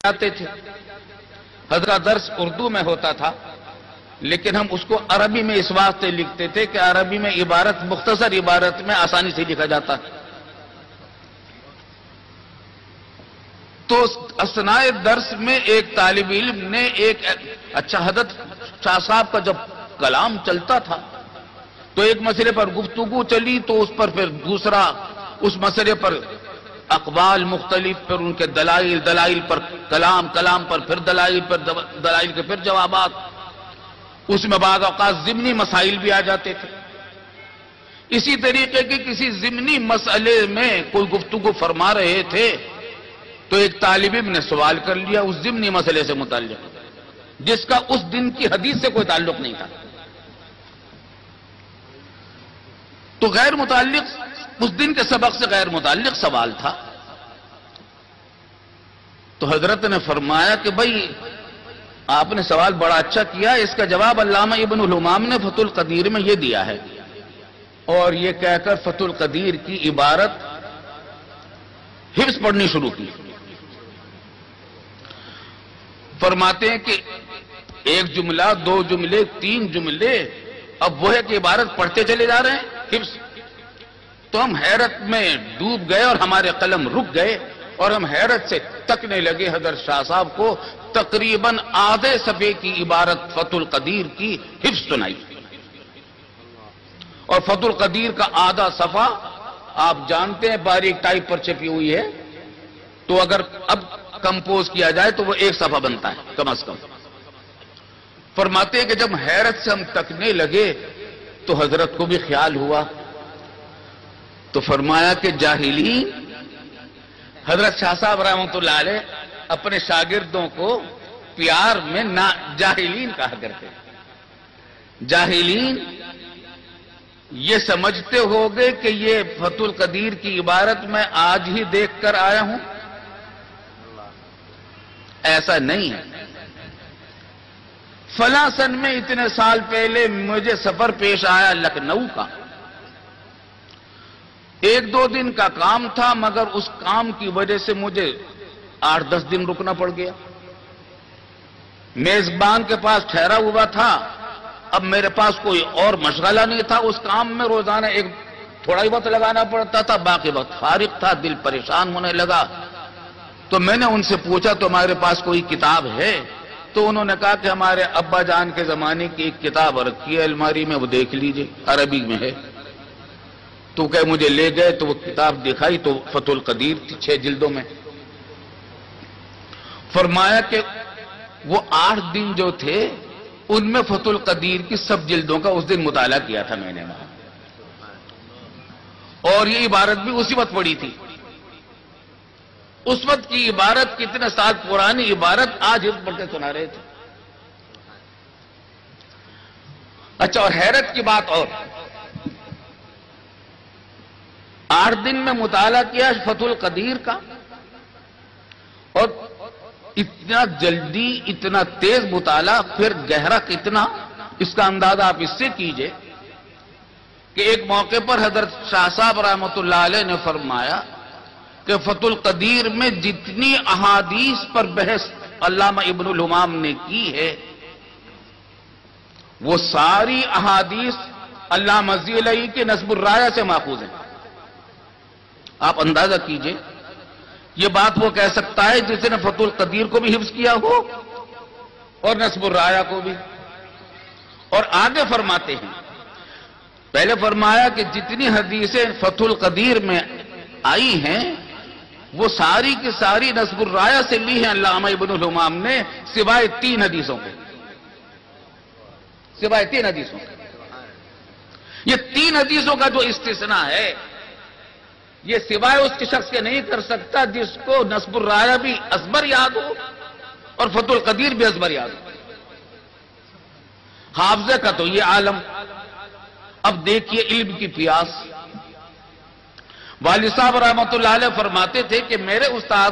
جاتے تھے. حضرت درس اردو میں ہوتا تھا لیکن ہم اس کو عربی میں اس واسطے لکھتے تھے کہ عربی میں عبارت مختصر عبارت میں آسانی سے لکھا جاتا ہے. تو اثناء درس میں ایک طالب علم نے حضرت شاہ صاحب کا جب کلام چلتا تھا تو ایک مسئلے پر گفتگو چلی تو اس پر پھر دوسرا اس مسئلے پر اقوال مختلف، پھر ان کے دلائل پر کلام پر پھر دلائل کے پھر جوابات. اس میں بعض اوقات ضمنی مسائل بھی آ جاتے تھے. اسی طریقے کے کسی ضمنی مسئلے میں کوئی گفتگو فرما رہے تھے تو ایک طالب علم نے سوال کر لیا اس ضمنی مسئلے سے متعلق جس کا اس دن کی حدیث سے کوئی تعلق نہیں تھا، تو غیر متعلق اس دن کے سبق سے غیر متعلق سوال تھا. تو حضرت نے فرمایا کہ بھائی آپ نے سوال بڑا اچھا کیا، اس کا جواب علامہ ابن الہمام نے فتح القدیر میں یہ دیا ہے. اور یہ کہہ کر فتح القدیر کی عبارت حفظ پڑھنی شروع کی. فرماتے ہیں کہ ایک جملہ، دو جملے، تین جملے، اب وہ ہے کہ عبارت پڑھتے چلے جا رہے ہیں حفظ. تو ہم حیرت میں ڈوب گئے اور ہمارے قلم رک گئے اور ہم حیرت سے تکنے لگے حضرت شاہ صاحب کو تقریباً آدھے صفحے کی عبارت فتح القدیر کی حفظ سنائی. اور فتح القدیر کا آدھا صفحہ آپ جانتے ہیں باریک ٹائپ پر چھپی ہوئی ہے، تو اگر اب کمپوز کیا جائے تو وہ ایک صفحہ بنتا ہے کم از کم. فرماتے ہیں کہ جب حیرت سے ہم تکنے لگے تو حضرت کو بھی خیال ہوا تو فرمایا کہ جاہلین، حضرت شاہ صاحب رحمۃ اللہ علیہ اپنے شاگردوں کو پیار میں جاہلین کہا کرتے. جاہلین یہ سمجھتے ہوگے کہ یہ فتح القدیر کی عبارت میں آج ہی دیکھ کر آیا ہوں. ایسا نہیں ہے. فلاں سن میں اتنے سال پہلے مجھے سفر پیش آیا لکھنؤ کا، 1-2 دن کا کام تھا مگر اس کام کی وجہ سے مجھے 8-10 دن رکنا پڑ گیا. میزبان کے پاس ٹھہرا ہوا تھا، اب میرے پاس کوئی اور مشغلہ نہیں تھا. اس کام میں روزانہ تھوڑا ہی وقت لگانا پڑتا تھا، باقی وقت فارغ تھا. دل پریشان ہونے لگا تو میں نے ان سے پوچھا تمہارے پاس کوئی کتاب ہے؟ تو انہوں نے کہا کہ ہمارے ابا جان کے زمانے کی ایک کتاب رکھی ہے الماری میں، وہ دیکھ لیجئے، عربی میں ہے. تو کہ مجھے لے گئے تو وہ کتاب دکھائی تو فتح القدیر تھی 6 جلدوں میں. فرمایا کہ وہ 8 دن جو تھے ان میں فتح القدیر کی سب جلدوں کا اس دن مطالعہ کیا تھا میں نے وہاں. اور یہ عبارت بھی اسی وقت پڑھی تھی. اس وقت کی عبارت کتنے سال پرانی عبارت آج حفظ پڑھ کے سنا رہے تھے. اچھا، اور حیرت کی بات اور 8 دن میں مطالعہ کیا فتح القدیر کا، اور اتنا جلدی اتنا تیز مطالعہ، پھر گہرا کتنا، اس کا اندازہ آپ اس سے کیجئے کہ ایک موقع پر حضرت شاہ صاحب رحمۃ اللہ علیہ نے فرمایا کہ فتح القدیر میں جتنی احادیث پر بحث علامہ ابن الہمام نے کی ہے وہ ساری احادیث علامہ ذیلی کے نصب الرایہ سے ماخوذ ہیں. آپ اندازہ کیجئے، یہ بات وہ کہہ سکتا ہے جس نے فتح القدیر کو بھی حفظ کیا ہو اور نصب الرایہ کو بھی. اور آگے فرماتے ہیں، پہلے فرمایا کہ جتنی حدیثیں فتح القدیر میں آئی ہیں وہ ساری کی ساری نصب الرایہ سے لی ہیں علامہ ابن الہمام نے، سوائے 3 حدیثوں کے. سوائے 3 حدیثوں کے. یہ 3 حدیثوں کا جو استثناء ہے یہ سوائے اس کے شخص کے نہیں کر سکتا جس کو نصب الرایہ بھی ازبر یاد ہو اور فتح القدیر بھی ازبر یاد ہو. حافظے کا تو یہ عالم. اب دیکھیے علم کی پیاس. والد صاحب رحمۃ اللہ علیہ فرماتے تھے کہ میرے استاد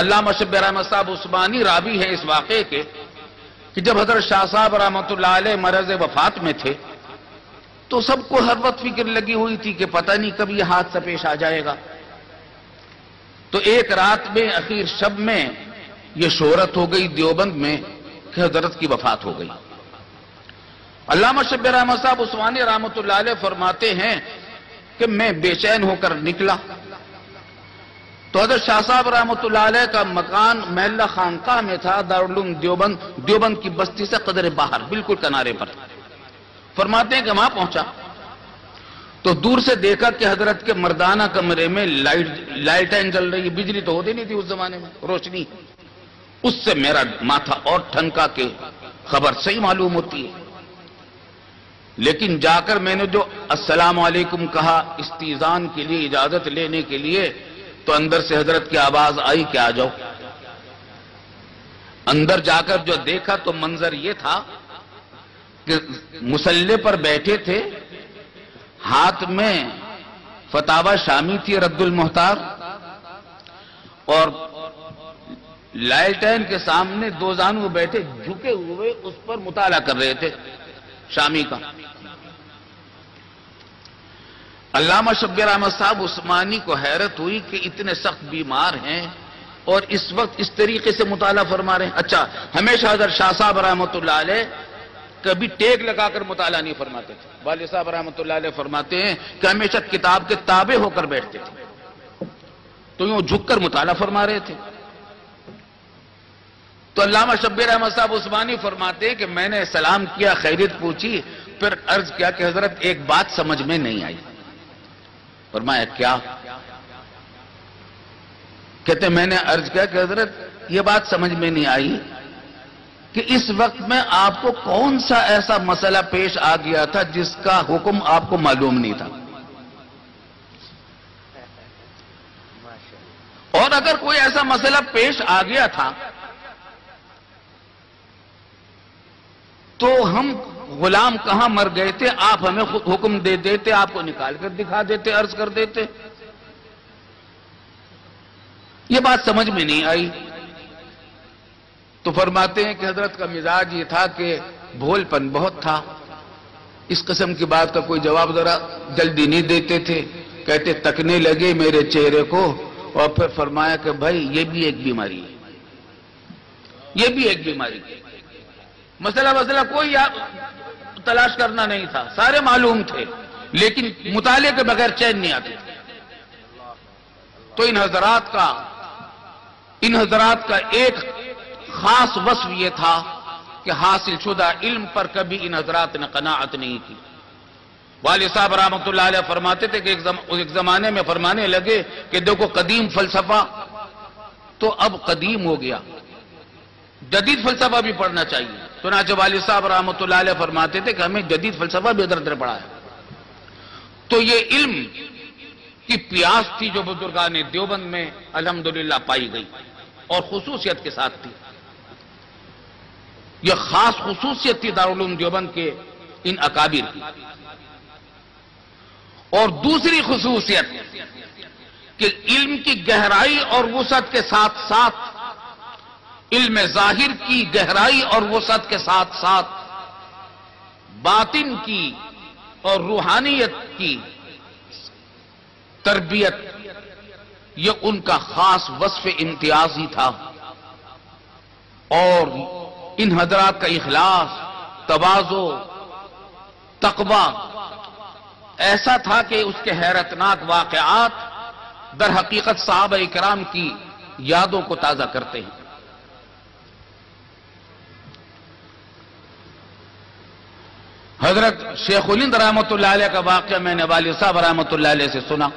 علامہ شبیر احمد صاحب عثمانی راوی ہیں اس واقعے کے کہ جب حضرت شاہ صاحب رحمۃ اللہ علیہ مرض وفات میں تھے تو سب کو ہر وقت فکر لگی ہوئی تھی کہ پتہ نہیں کب یہ حادثہ پیش آ جائے گا. تو ایک رات میں اخیر شب میں یہ شہرت ہو گئی دیوبند میں کہ حضرت کی وفات ہو گئی۔ علامہ شبیر احمد صاحب عثمانی رحمۃ اللہ علیہ فرماتے ہیں کہ میں بے چین ہو کر نکلا تو حضرت شاہ صاحب رحمۃ اللہ علیہ کا مکان محلہ خانقاہ میں تھا، دارالعلوم دیوبند کی بستی سے قدر باہر بالکل کنارے پر۔ فرماتے ہیں کہ وہاں پہنچا تو دور سے دیکھا کہ حضرت کے مردانہ کمرے میں لائٹیں جل رہی، بجلی تو ہوتی نہیں تھی اس زمانے میں، روشنی، اس سے میرا ماتھا اور ٹھنکا کہ خبر صحیح معلوم ہوتی ہے۔ لیکن جا کر میں نے جو السلام علیکم کہا استئذان کے لیے، اجازت لینے کے لیے، تو اندر سے حضرت کی آواز آئی کہ آ جاؤ۔ اندر جا کر جو دیکھا تو منظر یہ تھا کہ مصلی پر بیٹھے تھے، ہاتھ میں فتاوی شامی تھی رد المحتار، اور لائٹین کے سامنے دو زانو بیٹھے جھکے ہوئے اس پر مطالعہ کر رہے تھے شامی کا۔ علامہ شبیر احمد صاحب عثمانی کو حیرت ہوئی کہ اتنے سخت بیمار ہیں اور اس وقت اس طریقے سے مطالعہ فرما رہے ہیں۔ اچھا، ہمیشہ حضرت شاہ صاحب رحمۃ اللہ علیہ کبھی ٹیک لگا کر مطالعہ نہیں فرماتے تھے۔ والد صاحب رحمۃ اللہ علیہ فرماتے ہیں کہ ہمیشہ کتاب کے تابع ہو کر بیٹھتے تھے، تو یوں جھک کر مطالعہ فرما رہے تھے۔ تو علامہ شبیر احمد صاحب عثمانی فرماتے ہیں کہ میں نے سلام کیا، خیریت پوچھی، پھر عرض کیا کہ حضرت ایک بات سمجھ میں نہیں آئی۔ فرمایا کیا؟ کہتے میں نے عرض کیا کہ حضرت یہ بات سمجھ میں نہیں آئی کہ اس وقت میں آپ کو کون سا ایسا مسئلہ پیش آ گیا تھا جس کا حکم آپ کو معلوم نہیں تھا، اور اگر کوئی ایسا مسئلہ پیش آ گیا تھا تو ہم غلام کہاں مر گئے تھے، آپ ہمیں حکم دے دیتے، آپ کو نکال کر دکھا دیتے، عرض کر دیتے۔ یہ بات سمجھ میں نہیں آئی۔ تو فرماتے ہیں کہ حضرت کا مزاج یہ تھا کہ بھول پن بہت تھا، اس قسم کی بات کا کوئی جواب ذرا جلدی نہیں دیتے تھے۔ کہتے تکنے لگے میرے چہرے کو اور پھر فرمایا کہ بھائی یہ بھی ایک بیماری ہے، یہ بھی ایک بیماری ہے۔ مسئلہ کوئی تلاش کرنا نہیں تھا، سارے معلوم تھے، لیکن مطالعے کے بغیر چین نہیں آتے تھے۔ تو ان حضرات کا ایک خاص وصف یہ تھا کہ حاصل شدہ علم پر کبھی ان حضرات نے قناعت نہیں کی۔ والد صاحب رحمۃ اللہ علیہ فرماتے تھے کہ ایک زمانے میں فرمانے لگے کہ دیکھو قدیم فلسفہ تو اب قدیم ہو گیا، جدید فلسفہ بھی پڑھنا چاہیے۔ چنانچہ والد صاحب رحمۃ اللہ علیہ فرماتے تھے کہ ہمیں جدید فلسفہ بھی حضرت نے پڑھا ہے۔ تو یہ علم کی پیاس تھی جو بزرگان دیوبند میں الحمدللہ پائی گئی، اور خصوصیت کے ساتھ تھی۔ یہ خاص خصوصیت تھی دارالعلوم دیوبند کے ان اکابر کی۔ اور دوسری خصوصیت کہ علم کی گہرائی اور وسعت کے ساتھ ساتھ، علم ظاہر کی گہرائی اور وسعت کے ساتھ ساتھ باطن کی اور روحانیت کی تربیت، یہ ان کا خاص وصف امتیازی تھا۔ اور ان حضرات کا اخلاص، تواضع، تقوی ایسا تھا کہ اس کے حیرتناک واقعات در حقیقت صحابہ کرام کی یادوں کو تازہ کرتے ہیں۔ حضرت شیخ الہند رحمۃ اللہ علیہ کا واقعہ میں نے والد صاحب رحمۃ اللہ علیہ سے سنا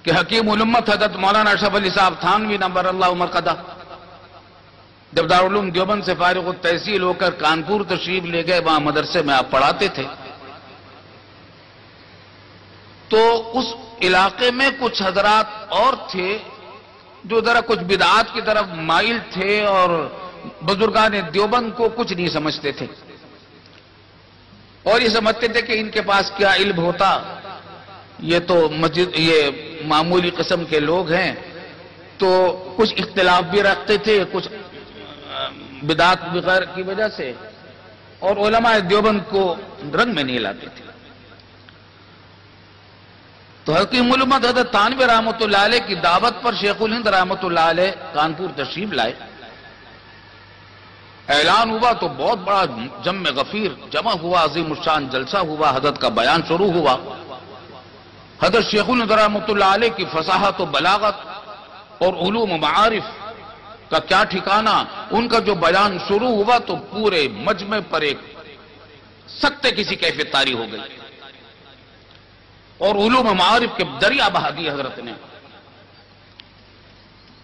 کہ حکیم الامت حضرت مولانا اشرف علی صاحب تھانوی نمبر اللہ مرقدہ جب دارالعلوم دیوبند سے فارغ التحصیل ہو کر کانپور تشریف لے گئے، وہاں مدرسے میں آپ پڑھاتے تھے، تو اس علاقے میں کچھ حضرات اور تھے جو ذرا کچھ بدعات کی طرف مائل تھے اور بزرگان دیوبند کو کچھ نہیں سمجھتے تھے، اور یہ سمجھتے تھے کہ ان کے پاس کیا علم ہوتا، یہ تو مسجد یہ معمولی قسم کے لوگ ہیں۔ تو کچھ اختلاف بھی رکھتے تھے، کچھ بدعات بغیر کی وجہ سے، اور علماء دیوبند کو رنگ میں نہیں لاتے تھے۔ تو حکیم الامت حضرت تھانوی رحمۃ اللہ علیہ کی دعوت پر شیخ الہند رحمۃ اللہ علیہ کانپور تشریف لائے. اعلان ہوا تو بہت بڑا جم غفیر جمع ہوا، عظیم الشان جلسہ ہوا، حضرت کا بیان شروع ہوا. حضرت شیخ الہند رحمۃ اللہ علیہ کی فصاحت و بلاغت اور علوم و معارف کا کیا ٹھکانہ، ان کا جو بیان شروع ہوا تو پورے مجمع پر ایک سکتے کسی کیفیت طاری ہو گئی اور علوم و معارف کے دریا بہا دی حضرت نے.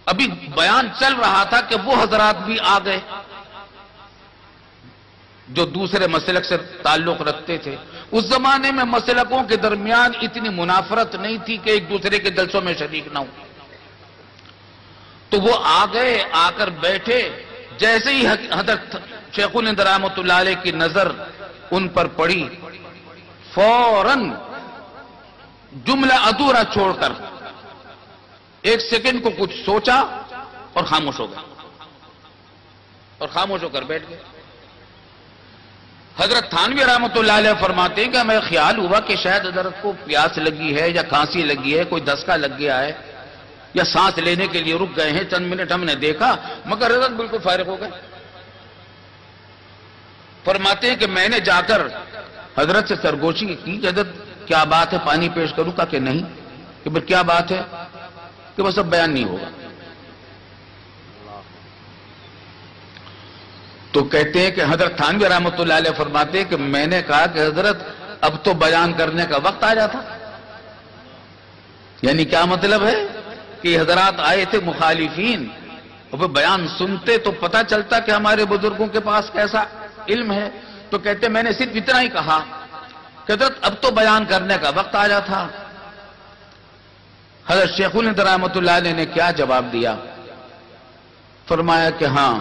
ابھی بیان چل رہا تھا کہ وہ حضرات بھی آ گئے جو دوسرے مسلک سے تعلق رکھتے تھے. اس زمانے میں مسلکوں کے درمیان اتنی منافرت نہیں تھی کہ ایک دوسرے کے جلسوں میں شریک نہ ہو. تو وہ آ گئے، آ کر بیٹھے. جیسے ہی حضرت شیخ الہند رحمۃ اللہ علیہ کی نظر ان پر پڑی، فوراً جملہ ادھورا چھوڑ کر ایک سیکنڈ کو کچھ سوچا اور خاموش ہو گئے اور خاموش ہو کر بیٹھ گئے. حضرت تھانوی رحمۃ اللہ علیہ فرماتے ہیں کہ ہمیں خیال ہوا کہ شاید حضرت کو پیاس لگی ہے یا کھانسی لگی ہے، کوئی دسکا لگ گیا ہے یا سانس لینے کے لیے رک گئے ہیں. چند منٹ ہم نے دیکھا مگر حضرت بالکل فارغ ہو گئے. فرماتے ہیں کہ میں نے جا کر حضرت سے سرگوشی کی کہ حضرت کیا بات ہے، پانی پیش کروں کا کہ نہیں؟ کہ پھر کیا بات ہے؟ کہ بس اب بیان نہیں ہوگا. تو کہتے ہیں کہ حضرت تھانوی رحمۃ اللہ علیہ فرماتے ہیں کہ میں نے کہا کہ حضرت اب تو بیان کرنے کا وقت آ جاتا. یعنی کیا مطلب ہے کہ حضرات آئے تھے مخالفین، اور پھر بیان سنتے تو پتہ چلتا کہ ہمارے بزرگوں کے پاس کیسا علم ہے. تو کہتے میں نے صرف اتنا ہی کہا کہ حضرت اب تو بیان کرنے کا وقت آ جاتا. حضرت شیخ الہند رحمۃ اللہ علیہ نے کیا جواب دیا؟ فرمایا کہ ہاں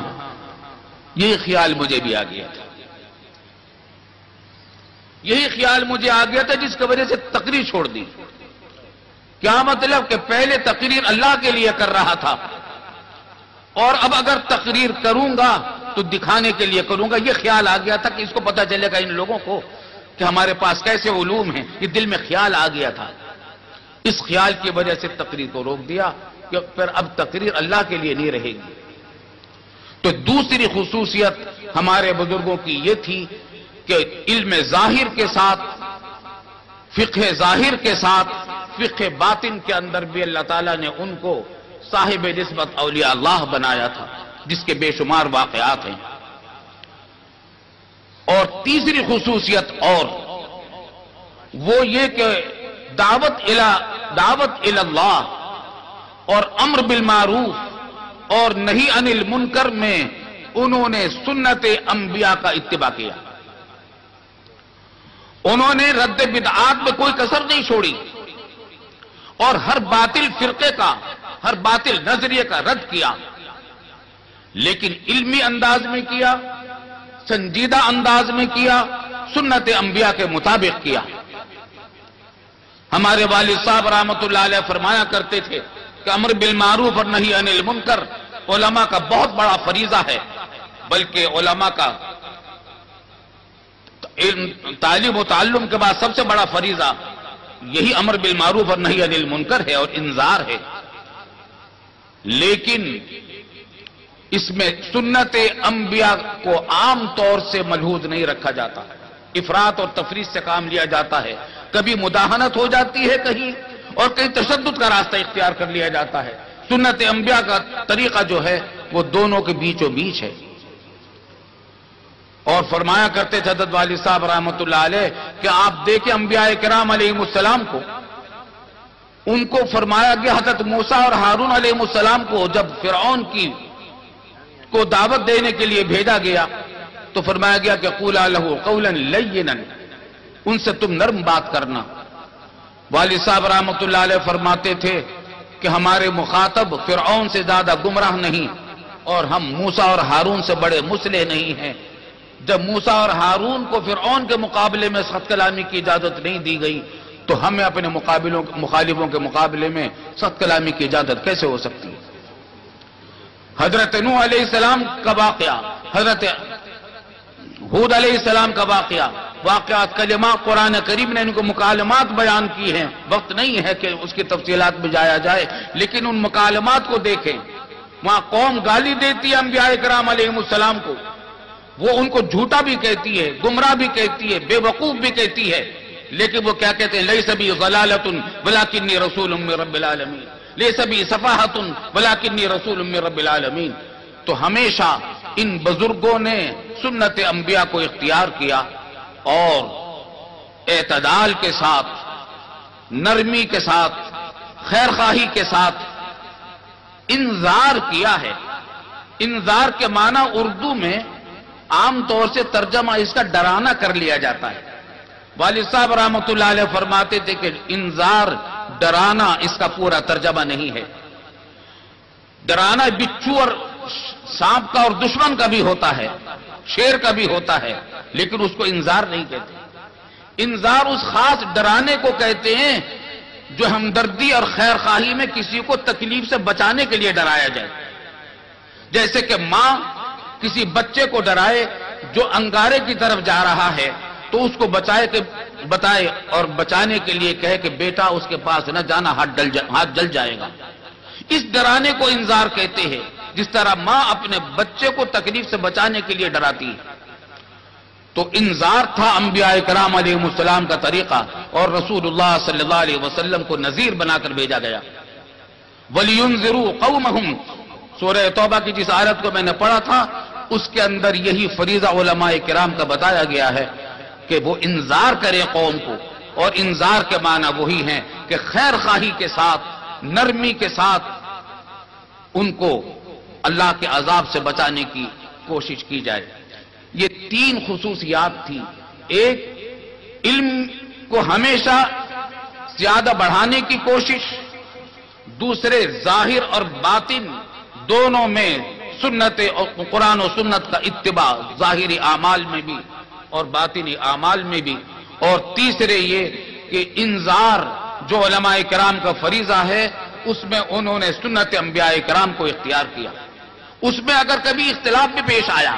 یہی خیال مجھے بھی آ گیا تھا، یہی خیال مجھے آ گیا تھا جس کی وجہ سے تقریر چھوڑ دی. کیا مطلب کہ پہلے تقریر اللہ کے لیے کر رہا تھا اور اب اگر تقریر کروں گا تو دکھانے کے لیے کروں گا. یہ خیال آ گیا تھا کہ اس کو پتہ چلے گا ان لوگوں کو کہ ہمارے پاس کیسے علوم ہیں. یہ دل میں خیال آ گیا تھا، اس خیال کی وجہ سے تقریر کو روک دیا کہ پھر اب تقریر اللہ کے لیے نہیں رہے گی. تو دوسری خصوصیت ہمارے بزرگوں کی یہ تھی کہ علم ظاہر کے ساتھ، فقہ ظاہر کے ساتھ، فقہ باطن کے اندر بھی اللہ تعالیٰ نے ان کو صاحب نسبت اولیاء اللہ بنایا تھا، جس کے بے شمار واقعات ہیں. اور تیسری خصوصیت اور وہ یہ کہ دعوت الی اللہ اور امر بالمعروف اور نہی عن المنکر میں انہوں نے سنت انبیاء کا اتباع کیا. انہوں نے رد بدعات میں کوئی کسر نہیں چھوڑی اور ہر باطل فرقے کا، ہر باطل نظریے کا رد کیا، لیکن علمی انداز میں کیا، سنجیدہ انداز میں کیا، سنت انبیاء کے مطابق کیا. ہمارے والد صاحب رحمۃ اللہ علیہ فرمایا کرتے تھے کہ امر بالمعروف اور نہی عن المنکر علماء کا بہت بڑا فریضہ ہے، بلکہ علماء کا تعلیم و تعلم کے بعد سب سے بڑا فریضہ یہی امر بالمعروف اور نہی عن المنکر ہے اور انذار ہے. لیکن اس میں سنت انبیاء کو عام طور سے ملحوظ نہیں رکھا جاتا، افراط اور تفریط سے کام لیا جاتا ہے. کبھی مداہنت ہو جاتی ہے کہیں اور کہیں تشدد کا راستہ اختیار کر لیا جاتا ہے. سنت انبیاء کا طریقہ جو ہے وہ دونوں کے بیچوں بیچ ہے. اور فرمایا کرتے تھے حضرت والد صاحب رحمۃ اللہ علیہ کہ آپ دیکھیں انبیاء کرام علیہ السلام کو، ان کو فرمایا گیا حضرت موسیٰ اور ہارون علیہ السلام کو جب فرعون کو دعوت دینے کے لیے بھیجا گیا تو فرمایا گیا کہ قولا لہ قولا لینا، ان سے تم نرم بات کرنا. والد صاحب رحمۃ اللہ علیہ فرماتے تھے کہ ہمارے مخاطب فرعون سے زیادہ گمراہ نہیں اور ہم موسیٰ اور ہارون سے بڑے مسلح نہیں ہیں. جب موسیٰ اور ہارون کو فرعون کے مقابلے میں سخت کلامی کی اجازت نہیں دی گئی تو ہمیں اپنے مخالفوں کے مقابلے میں سخت کلامی کی اجازت کیسے ہو سکتی ہے؟ حضرت نوح علیہ السلام کا واقعہ، حضرت ہود علیہ السلام کا واقعہ، واقعات کلمات قرآن کریم نے ان کو مکالمات بیان کی ہیں، وقت نہیں ہے کہ اس کی تفصیلات میں جایا جائے، لیکن ان مکالمات کو دیکھیں۔ وہاں قوم گالی دیتی ہے انبیاء کرام علیہ السلام کو، وہ ان کو جھوٹا بھی کہتی ہے، گمراہ بھی کہتی ہے، بے وقوف بھی کہتی ہے، لیکن وہ کیا کہتے ہیں؟ لیس بی ضلالۃ ولکنی رسول من رب العالمین، لیس بی صفاحۃ ولکنی رسول من رب العالمین۔ تو ہمیشہ ان بزرگوں نے سنت انبیاء کو اختیار کیا اور اعتدال کے ساتھ، نرمی کے ساتھ، خیر خواہی کے ساتھ انذار کیا ہے۔ انذار کے معنی اردو میں عام طور سے ترجمہ اس کا ڈرانا کر لیا جاتا ہے۔ والد صاحب رحمۃ اللہ علیہ فرماتے تھے کہ انذار ڈرانا اس کا پورا ترجمہ نہیں ہے۔ ڈرانا بچھو اور سانپ کا اور دشمن کا بھی ہوتا ہے، شیر کا بھی ہوتا ہے، لیکن اس کو انذار نہیں کہتے۔ انذار اس خاص ڈرانے کو کہتے ہیں جو ہمدردی اور خیر خواہی میں کسی کو تکلیف سے بچانے کے لیے ڈرایا جائے، جیسے کہ ماں کسی بچے کو ڈرائے جو انگارے کی طرف جا رہا ہے تو اس کو بتائے اور بچانے کے لیے کہے کہ بیٹا اس کے پاس نہ جانا، ہاتھ جل جائے گا۔ اس ڈرانے کو انذار کہتے ہیں، جس طرح ماں اپنے بچے کو تکلیف سے بچانے کے لیے ڈراتی ہے۔ تو انذار تھا انبیاء کرام علیہ السلام کا طریقہ، اور رسول اللہ صلی اللہ علیہ وسلم کو نذیر بنا کر بھیجا گیا۔ وَلِيُنذِرُوا قَوْمَهُمْ، سورہ توبہ کی جس آیت کو میں نے پڑھا تھا اس کے اندر یہی فریضہ علماء کرام کا بتایا گیا ہے کہ وہ انذار کرے قوم کو، اور انذار کے معنی وہی ہیں کہ خیر خواہی کے ساتھ، نرمی کے ساتھ ان کو اللہ کے عذاب سے بچانے کی کوشش کی جائے۔ یہ تین خصوصیات تھی۔ ایک، علم کو ہمیشہ زیادہ بڑھانے کی کوشش، دوسرے ظاہر اور باطن دونوں میں سنت اور قرآن و سنت کا اتباع، ظاہری اعمال میں بھی اور باطنی اعمال میں بھی، اور تیسرے یہ کہ انذار جو علماء کرام کا فریضہ ہے اس میں انہوں نے سنت انبیاء کرام کو اختیار کیا۔ اس میں اگر کبھی اختلاف بھی پیش آیا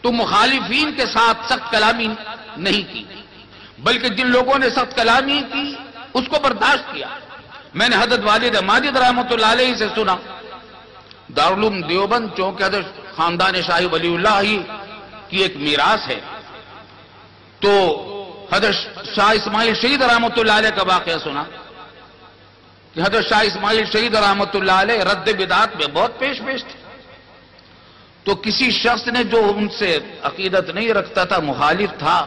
تو مخالفین کے ساتھ سخت کلامی نہیں کی، بلکہ جن لوگوں نے سخت کلامی کی اس کو برداشت کیا۔ میں نے حضرت والد ماجد رحمۃ اللہ علیہ سے سنا، دارالعلوم دیوبند چونکہ حضرت خاندان شاہی ولی اللہ ہی کی ایک میراث ہے، تو حضرت شاہ اسماعیل شہید رحمۃ اللہ علیہ کا واقعہ سنا کہ حضرت شاہ اسماعیل شہید رحمۃ اللہ علیہ رد بدعات میں بہت پیش تھے۔ تو کسی شخص نے جو ان سے عقیدت نہیں رکھتا تھا، مخالف تھا،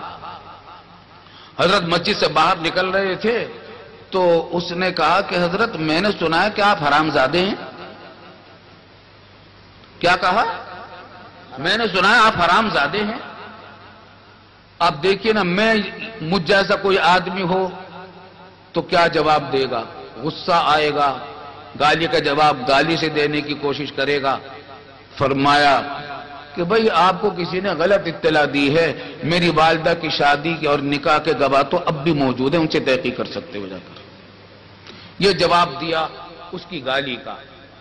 حضرت مسجد سے باہر نکل رہے تھے تو اس نے کہا کہ حضرت میں نے سنا ہے کہ آپ حرامزادے ہیں۔ کیا کہا؟ میں نے سنا ہے آپ حرامزادے ہیں۔ اب دیکھیے نا، مجھ جیسا کوئی آدمی ہو تو کیا جواب دے گا؟ غصہ آئے گا، گالی کا جواب گالی سے دینے کی کوشش کرے گا۔ فرمایا کہ بھئی آپ کو کسی نے غلط اطلاع دی ہے، میری والدہ کی شادی کی اور نکاح کے گواہ تو اب بھی موجود ہیں، ان سے تحقیق کر سکتے ہو جا کر۔ یہ جواب دیا اس کی گالی کا۔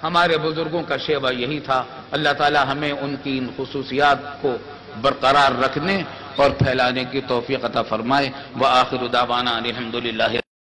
ہمارے بزرگوں کا شیوہ یہی تھا۔ اللہ تعالی ہمیں ان کی ان خصوصیات کو برقرار رکھنے اور پھیلانے کی توفیق عطا فرمائے۔ وآخر دعوانا الحمدللہ۔